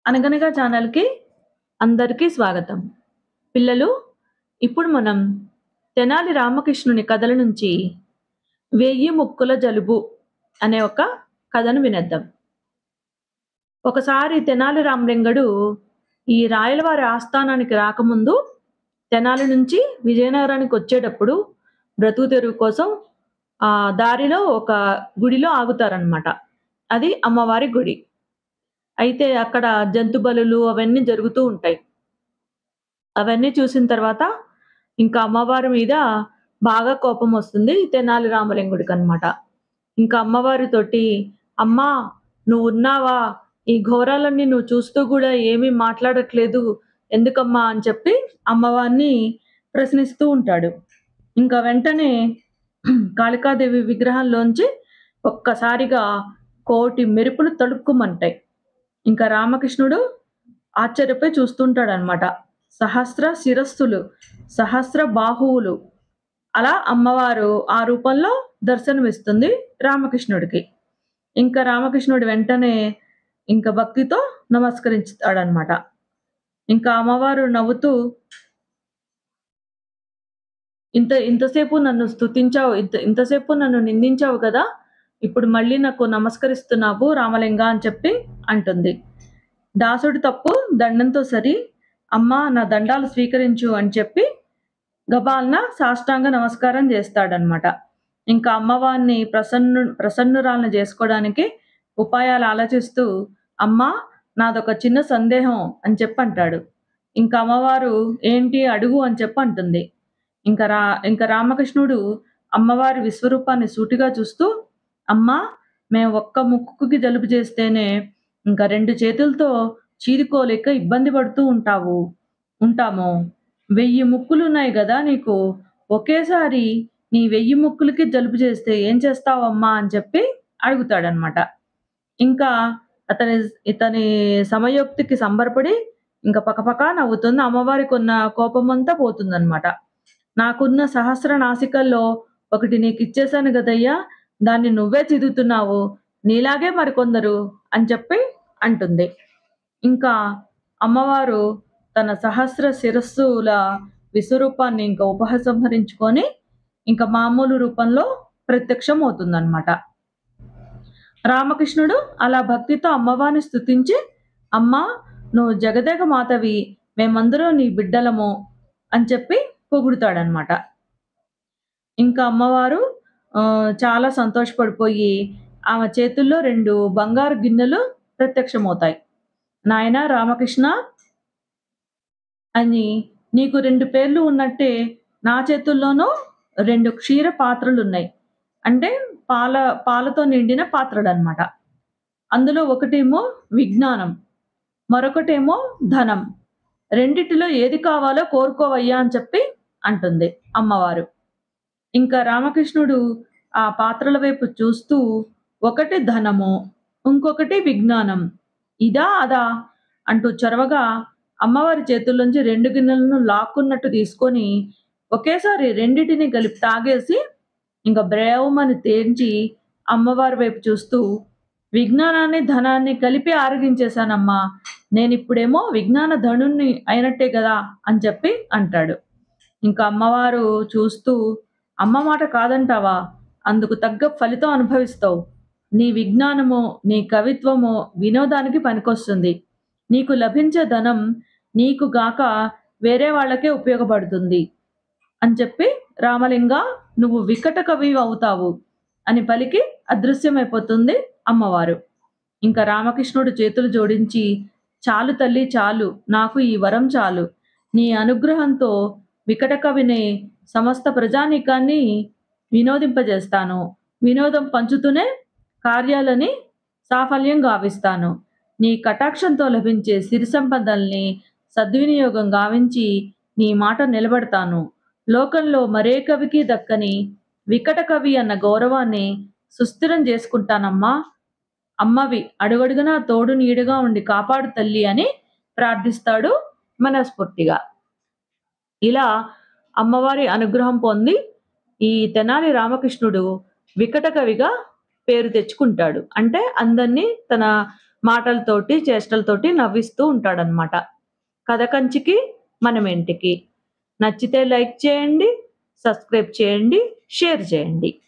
అనగనగా ఛానల్‌కి అందరికీ స్వాగతం. పిల్లలు, ఇప్పుడు మనం తెనాలి రామకృష్ణుని కథల నుంచి 'వెయ్యి ముక్కుల జలుబు' అనే ఒక కథను వినేద్దాం. ఒకసారి తెనాలి రామలింగడు ఈ రాయలవారి ఆస్థానానికి రాకముందు తెనాలి నుంచి విజయనగరానికి వచ్చేటప్పుడు బ్రతుకు తెరువు కోసం దారిలో ఒక గుడిలో ఆగుతారనమాట. అది అమ్మవారి గుడి. అయితే అక్కడ జంతు బలులు అవన్నీ జరుగుతూ ఉంటాయి. అవన్నీ చూసిన తర్వాత ఇంకా అమ్మవారి మీద బాగా కోపమొస్తుంది తెనాలి రామలింగుడికనమాట. ఇంకా అమ్మవారితోటి, "అమ్మా! నువ్వున్నావా? ఈ ఘోరాలన్నీ నువ్వు చూస్తూ గూడా ఏమీ మాట్లాడట్లేదు ఎందుకమ్మా?" అని చెప్పి అమ్మవారిని ప్రశ్నిస్తూ ఉంటాడు. ఇంకా వెంటనే కాళికాదేవి విగ్రహంలోంచి ఒక్కసారిగా కోటి మెరుపులు తళుక్కుమంటాయి. ఇంకా రామకృష్ణుడు ఆశ్చర్యపోయి చూస్తుంటాడనమాట. సహస్ర శిరస్సులు, సహస్ర బాహువులు అలా అమ్మవారు ఆ రూపంలో దర్శనమిస్తుంది రామకృష్ణుడికి. ఇంకా రామకృష్ణుడు వెంటనే ఇంక భక్తితో నమస్కరించుతాడనమాట. ఇంకా అమ్మవారు నవ్వుతూ, ఇంతసేపు నన్ను స్తుతించావు, ఇంతసేపు నన్ను నిందించావు గదా! ఇప్పుడు మళ్ళీ నాకు నమస్కరిస్తున్నావు రామలింగ అని చెప్పి అంటుంది. దాసుడి తప్పు దండంతో సరి, అమ్మా నా దండాలు స్వీకరించు అని చెప్పి గబాల్న సాష్టాంగ నమస్కారం చేస్తాడనమాట. ఇంకా అమ్మవారిని ప్రసన్నురాలను చేసుకోవడానికి ఉపాయాలు ఆలోచిస్తూ, అమ్మా నాదొక చిన్న సందేహం అని చెప్పి అంటాడు. ఇంకా అమ్మవారు ఏంటి అడుగు అని చెప్పి అంటుంది. ఇంకా రామకృష్ణుడు అమ్మవారి విశ్వరూపాన్ని సూటిగా చూస్తూ, అమ్మా మేము ఒక్క ముక్కుకి జలుబు చేస్తేనే ఇంకా 2 చేతులతో చీదుకోలేక ఇబ్బంది పడుతూ ఉంటాము. 1000 ముక్కులున్నాయి గదా నీకు. ఒకేసారి నీ 1000 ముక్కులకి జలుబు చేస్తే ఏం చేస్తావమ్మా అని చెప్పి అడుగుతాడనమాట. ఇంకా ఇతని సమయోక్తికి సంబరపడి ఇంక పకపకా నవ్వుతుంది. అమ్మవారికున్న కోపమంతా పోతుందనమాట. నాకున్న సహస్ర నాసికల్లో ఒకటి నీకిచ్చేశాను గదయ్యా! దాన్ని నువ్వే చిదుగుతున్నావు. నీలాగే మరికొందరు అని చెప్పి అంటుంది. ఇంకా అమ్మవారు తన సహస్ర శిరస్సుల విశ్వరూపాన్ని ఇంక ఉపసంహరించుకొని ఇంక మామూలు రూపంలో ప్రత్యక్షమవుతుందనమాట. రామకృష్ణుడు అలా భక్తితో అమ్మవారిని స్తుతించి, అమ్మా నువ్వు జగదేక మాతవి, మేమందరం నీ బిడ్డలము అని చెప్పి పొగుడుతాడనమాట. ఇంకా అమ్మవారు చాలా సంతోషపడిపోయి ఆమె చేతుల్లో 2 బంగారు గిన్నెలు ప్రత్యక్షమవుతాయి. నాయనా రామకృష్ణ అని నీకు 2 పేర్లు ఉన్నట్టే నా చేతుల్లోనూ 2 క్షీర పాత్రలున్నాయి. అంటే పాలతో నిండిన పాత్రలనమాట. అందులో ఒకటేమో విజ్ఞానం, మరొకటేమో ధనం. రెండిటిలో ఏది కావాలో కోరుకోవయ్యా అని చెప్పి అంటుంది అమ్మవారు. ఇంకా రామకృష్ణుడు ఆ పాత్రల వైపు చూస్తూ, ఒకటి ధనము, ఇంకొకటి విజ్ఞానం. ఇదా అదా అంటూ చొరవగా అమ్మవారి చేతుల్లోంచి 2 గిన్నెలను లాక్కున్నట్టు తీసుకొని ఒకేసారి రెండిటిని కలిపి తాగేసి ఇంక బ్రేవుమని తేన్చి అమ్మవారి వైపు చూస్తూ, విజ్ఞానాన్ని ధనాన్ని కలిపి ఆరగించేశానమ్మా. నేనిప్పుడేమో విజ్ఞాన ధనుణ్ణి అయినట్టే గదా అని చెప్పి అంటాడు. ఇంకా అమ్మవారు చూస్తూ, అమ్మ మాట కాదంటావా? అందుకు తగ్గ ఫలితం అనుభవిస్తావు. నీ విజ్ఞానమో, నీ కవిత్వమో వినోదానికి పనికొస్తుంది. నీకు లభించే ధనం నీకు గాక వేరే వాళ్ళకే ఉపయోగపడుతుంది అని చెప్పి, రామలింగ నువ్వు వికట కవి అవుతావు అని పలికి అదృశ్యమైపోతుంది అమ్మవారు. ఇంకా రామకృష్ణుడు చేతులు జోడించి, చాలు తల్లి చాలు, నాకు ఈ వరం చాలు. నీ అనుగ్రహంతో వికట కవినే సమస్త ప్రజానీకాన్ని వినోదింపజేస్తాను. వినోదం పంచుతూనే కార్యాలని సాఫల్యం గావిస్తాను. నీ కటాక్షంతో లభించే సిరి సంపదల్ని సద్వినియోగం గావించి నీ మాట నిలబెడతాను. లోకంలో మరే కవికి దక్కని వికట కవి అన్న గౌరవాన్ని సుస్థిరం చేసుకుంటానమ్మా. అమ్మవి అడుగడుగునా తోడు నీడగా ఉండి కాపాడు తల్లి అని ప్రార్థిస్తాడు మనస్ఫూర్తిగా. ఇలా అమ్మవారి అనుగ్రహం పొంది ఈ తెనాలి రామకృష్ణుడు వికట కవిగా పేరు తెచ్చుకుంటాడు. అంటే అందరినీ తన మాటలతోటి, చేష్టలతోటి నవ్విస్తూ ఉంటాడనమాట. కథ కంచికి మనమింటికి. నచ్చితే లైక్ చేయండి, సబ్స్క్రైబ్ చేయండి, షేర్ చేయండి.